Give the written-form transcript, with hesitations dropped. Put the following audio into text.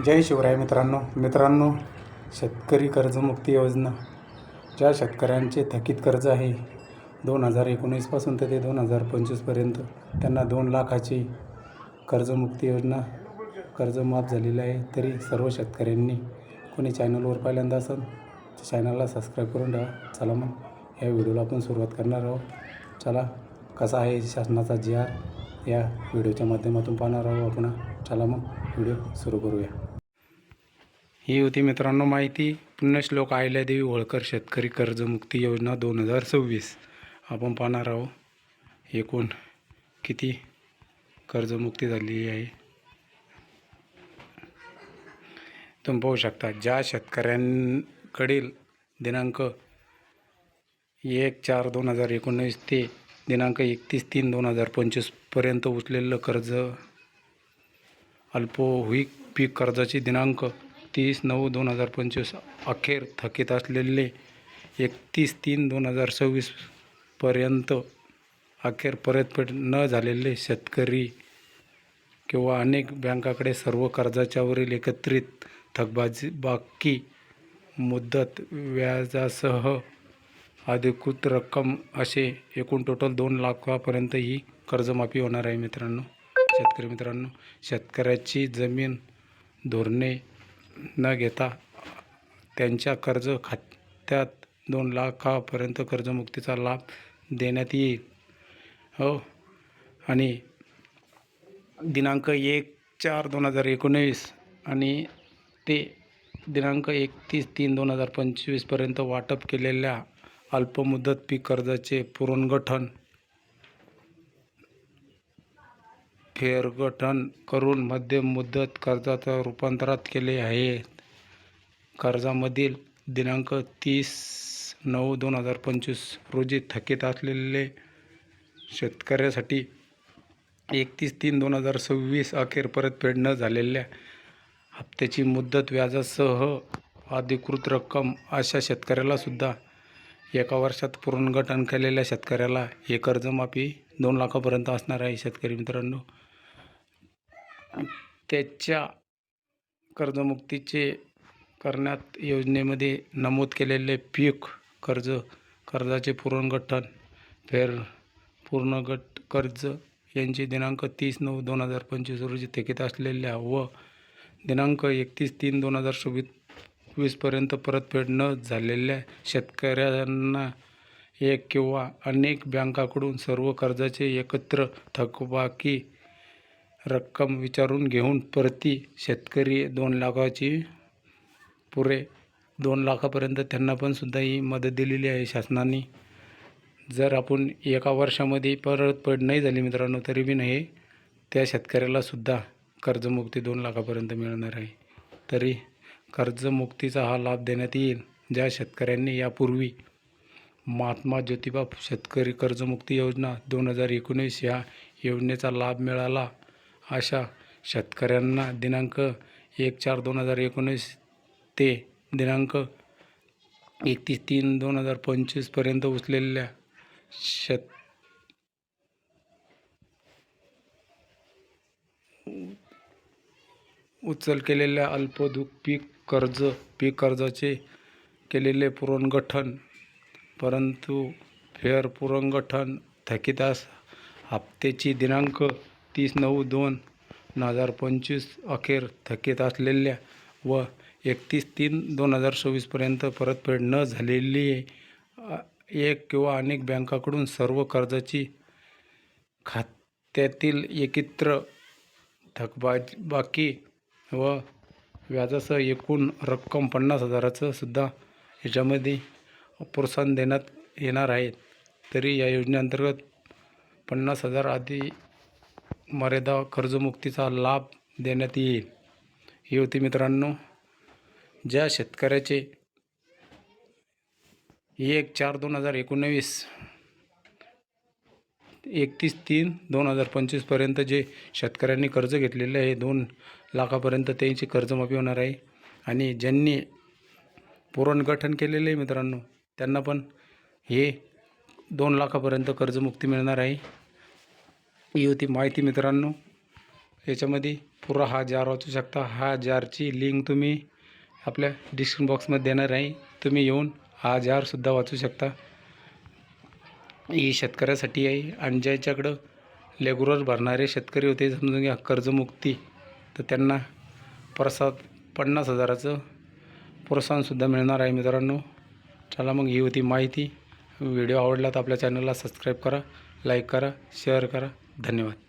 जय शिवराय मित्रांनो, शेतकरी कर्जमुक्ती योजना, ज्या शेतकऱ्यांचे थकीत कर्ज आहे 2019पासून तर ते 2025पर्यंत त्यांना 2 लाखाची कर्जमुक्ती योजना कर्ज माफ झालेलं आहे. तरी सर्व शेतकऱ्यांनी कोणी चॅनलवर पहिल्यांदा असेल तर चॅनलला सबस्क्राईब करून ठेवा. चला मग या व्हिडिओला आपण सुरुवात करणार आहोत. चला कसा आहे शासनाचा जी.आर या व्हिडिओच्या माध्यमातून पाहणार आहोत आपण. चला मग व्हिडिओ सुरू करूया. ही होती मित्रांनो माहिती. पुण्यश्लोक अहिल्यादेवी होळकर शेतकरी कर्जमुक्ती योजना 2026. आपण पाहणार आहोत एकूण किती कर्जमुक्ती झाली आहे. तुम्ही पाहू शकता, ज्या शेतकऱ्यांकडील दिनांक 1/4/2019 ते दिनांक 31/3/2025 पर्यंत उचलेलं कर्ज अल्पभूविक पीक कर्जाची दिनांक 30/9/2025 अखेर थकीत असलेले 31/3/2026 पर्यंत अखेर परतफेड न झालेले शेतकरी किंवा अनेक बँकाकडे सर्व कर्जाच्यावरील एकत्रित थकबाकी मुदत व्याजासह अधिकृत रक्कम असे एकूण टोटल 2 लाखापर्यंत ही कर्जमाफी होणार आहे. शेतकरी मित्रांनो, शेतकऱ्याची जमीन धोरणे न घेता त्यांच्या कर्ज खात्यात 2 लाखापर्यंत कर्जमुक्तीचा लाभ देण्यात येईल. आणि दिनांक 1/4/2019 आणि ते दिनांक 31/3/2025 पर्यंत वाटप केलेल्या अल्पमुदत पीक कर्जाचे पुनर्गठन फेरगठन करून मध्यम मुदत कर्जात रूपांतरित केले आहे. कर्जामधील दिनांक 30/9/2025 रोजी थकीत असलेले शेतकऱ्यासाठी 31/3/2026 अखेर परतफेड न झालेल्या हप्त्याची मुदत व्याजासह अधिकृत रक्कम अशा शेतकऱ्याला सुद्धा 1 वर्षात पुनर्गठन केलेल्या शेतकऱ्याला हे कर्जमाफी 2 लाखापर्यंत असणार आहे. शेतकरी मित्रांनो, त्याच्या कर्जमुक्तीचे करण्यात योजनेमध्ये नमूद केलेले पीक कर्जाचे पुनर्गठन पूर्णगट कर्ज यांची दिनांक 30/9/2025 रोजी थकीत असलेल्या व दिनांक 31/3/2026 पर्यंत परतफेड न झालेल्या शेतकऱ्यांना एक किंवा अनेक बँकांकडून सर्व कर्जाचे एकत्र थकबाकी रक्कम विचारून घेऊन प्रति शेतकरी 2 लाखाची पुरे 2 लाखापर्यंत त्यांना पण सुद्धा ही मदत दिलेली आहे शासनाने. जर आपण 1 वर्षामध्ये परतफेड नाही झाली मित्रांनो तरी बी नाही त्या शेतकऱ्याला सुद्धा कर्जमुक्ती 2 लाखापर्यंत मिळणार आहे. तरी कर्जमुक्तीचा हा लाभ देण्यात येईल ज्या शेतकऱ्यांनी यापूर्वी महात्मा ज्योतिबा शेतकरी कर्जमुक्ती योजना 2019 या योजनेचा लाभ मिळाला. अशा शेतकऱ्यांना दिनांक 1/4/2019 ते दिनांक 31/3/2025 पर्यंत उचल केलेल्या अल्पभूविक पीक कर्जाचे केलेले पुनर्गठन परंतु पुनर्गठन थकीत हप्त्याची दिनांक 30/9/2025 अखेर थकीत असलेल्या व 31/3/2026 पर्यंत परतफेड न झालेली एक किंवा अनेक बँकांकडून सर्व कर्जाची खात्यातील एकत्र थकबाकी व व्याजासह एकूण रक्कम 50,000चं सुद्धा याच्यामध्ये प्रोत्साहन देण्यात येणार आहे. तरी या योजनेअंतर्गत 50,000 आधी मर्यादा कर्जमुक्तीचा लाभ देण्यात येईल. ही होती मित्रांनो ज्या शेतकऱ्याचे 1/4/2019 31/3/2025 पर्यंत जे शेतकऱ्यांनी कर्ज घेतलेले आहे 2 लाखापर्यंत त्यांची कर्जमाफी होणार आहे. आणि ज्यांनी पुनर्गठन केलेले आहे मित्रांनो त्यांना पण हे 2 लाखापर्यंत कर्जमुक्ती मिळणार आहे. ही होती माहिती मित्रांनो. याच्यामध्ये पुरा हा जार वाचू शकता. हा जारची लिंक तुम्ही आपल्या डिस्क्रिप्शन बॉक्समध्ये देणार आहे. तुम्ही येऊन हा जारसुद्धा वाचू शकता. ही शेतकऱ्यासाठी आहे आणि ज्याच्याकडं रेग्युलर भरणारे शेतकरी होते, समजून घ्या कर्जमुक्ती, तर त्यांना 50,000चं प्रोत्साहनसुद्धा मिळणार आहे मित्रांनो. चला मग ही होती माहिती. व्हिडिओ आवडला तर आपल्या चॅनलला सबस्क्राईब करा, लाईक करा, शेअर करा. धन्यवाद.